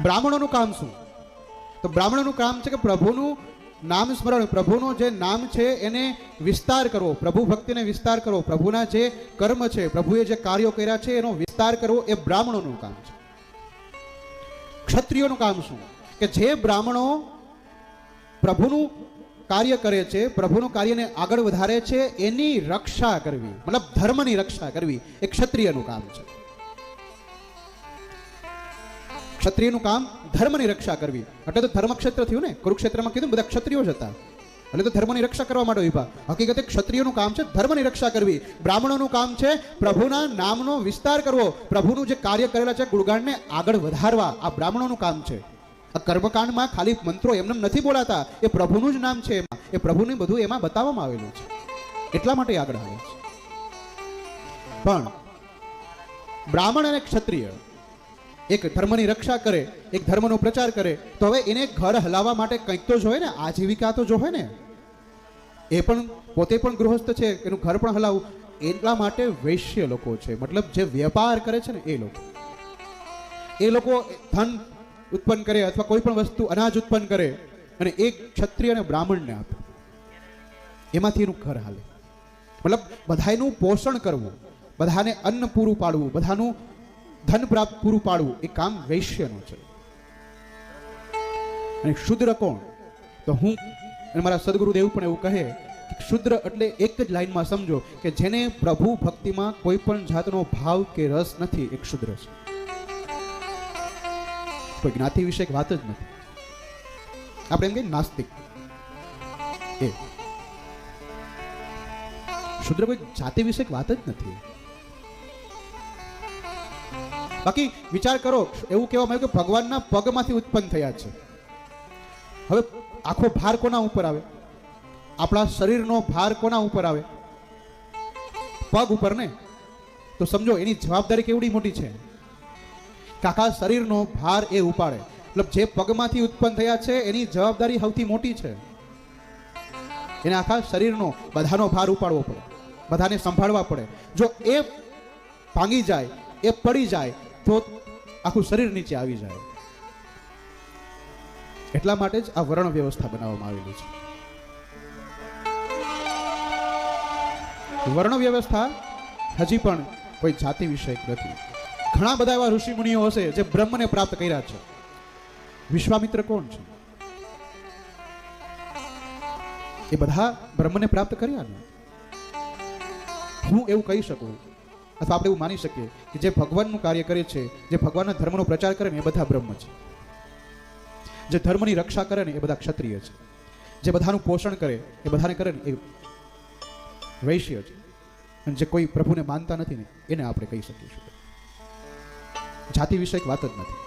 બ્રાહ્મણોનું કામ શું? તો બ્રાહ્મણોનું કામ છે કે પ્રભુનું નામ સ્મરણ, પ્રભુનું જે નામ છે એને વિસ્તાર કરવો, પ્રભુ ભક્તિને વિસ્તાર કરવો, પ્રભુના જે કર્મ છે, પ્રભુએ જે કાર્યો કર્યા છે એનો વિસ્તાર કરવો, એ બ્રાહ્મણોનું કામ છે. ક્ષત્રિયોનું કામ શું? કે જે બ્રાહ્મણો પ્રભુનું કાર્ય કરે છે, પ્રભુનું કાર્યને આગળ વધારે છે, એની રક્ષા કરવી, મતલબ ધર્મની રક્ષા કરવી, એ ક્ષત્રિયનું કામ છે. ક્ષત્રિયનું કામ ધર્મની રક્ષા કરવી. એટલે તો ધર્મક્ષેત્ર થયું ને, કુરુક્ષેત્રમાં કીધું બધા ક્ષત્રિયો જ હતા, એટલે તો ધર્મની રક્ષા કરવા માટે ઉભા. હકીકતે ક્ષત્રિયોનું કામ છે ધર્મની રક્ષા કરવી. બ્રાહ્મણોનું કામ છે પ્રભુના નામનો વિસ્તાર કરવો, પ્રભુનું જે કાર્ય કરેલા છે ગુણગાનને આગળ વધારવા. આ બ્રાહ્મણોનું કામ છે. આ કર્મકાંડમાં ખાલી મંત્રો એમને નથી બોલાતા, એ પ્રભુનું જ નામ છે, એ પ્રભુને બધું એમાં બતાવવામાં આવેલું છે, એટલા માટે આગળ આવે છે. પણ બ્રાહ્મણ અને ક્ષત્રિય એક ધર્મની રક્ષા કરે, એક ધર્મનો પ્રચાર કરે, તો હવે એને ઘર હલાવવા માટે કંઈક તો જોઈએ ને, આજીવિકા તો જોઈએ ને. એ પણ પોતે પણ ગૃહસ્થ છે, એનું ઘર પણ હલાવવું. એટલા માટે વૈશ્ય લોકો છે, મતલબ જે વેપાર કરે છે ને એ લોકો ધન ઉત્પન્ન કરે અથવા કોઈ પણ વસ્તુ અનાજ ઉત્પન્ન કરે અને એક ક્ષત્રિય અને બ્રાહ્મણને આપે, એમાંથી એનું ઘર હાલે. મતલબ બધાનું પોષણ કરવું, બધાને અન્ન પૂરું પાડવું, બધાનું ધન પ્રાપ્ત પૂરું પાડવું, એ કામ વૈશ્યનું છે. અને શુદ્ર કોણ? તો હું અને મારા સદગુરુદેવ પણ એવું કહે કે શુદ્ર એટલે એક જ લાઈનમાં સમજો કે જેને પ્રભુ ભક્તિમાં કોઈ પણ જાતનો ભાવ કે રસ નથી, એક શુદ્ર છે. કોઈ જ્ઞાતિ વિશે વાત જ નથી. આપણે એમ કહીએ નાસ્તિક, એ શુદ્ર કોઈ જાતિ વિશે વાત જ નથી. બાકી વિચાર કરો, એવું કહેવામાં આવ્યું કે ભગવાનના પગમાંથી ઉત્પન્ન થયા છે. હવે આખો ભાર કોના ઉપર આવે? આપણા શરીરનો ભાર કોના ઉપર આવે? પગ ઉપર ને. તો સમજો એની જવાબદારી કેવડી મોટી છે. આખા શરીરનો ભાર એ ઉપાડે, મતલબ જે પગમાંથી ઉત્પન્ન થયા છે એની જવાબદારી સૌથી મોટી છે. એને આખા શરીરનો બધાનો ભાર ઉપાડવો પડે, બધાને સંભાળવા પડે. જો એ ભાંગી જાય, એ પડી જાય તો આખું શરીર નીચે આવી જાય. એટલા માટે જ આ વર્ણ વ્યવસ્થા બનાવવામાં આવેલી છે. વર્ણ વ્યવસ્થા હજી પણ કોઈ જાતિ વિષયક નથી. ઘણા બધા એવા ઋષિ મુનિઓ હશે જે બ્રહ્મને પ્રાપ્ત કર્યા છે. વિશ્વામિત્ર કોણ છે? એ બધા બ્રહ્મને પ્રાપ્ત કર્યા ને. હું એવું કહી શકું અથવા આપણે એવું માની શકીએ કે જે ભગવાનનું કાર્ય કરે છે, જે ભગવાનના ધર્મનો પ્રચાર કરે ને, એ બધા બ્રહ્મ છે. જે ધર્મની રક્ષા કરે ને એ બધા ક્ષત્રિય છે. જે બધાનું પોષણ કરે, એ બધાને કરે ને એ વૈશ્ય છે. અને જે કોઈ પ્રભુને માનતા નથી ને એને આપણે કહી શકીશું. જાતિ વિષયક વાત જ નથી.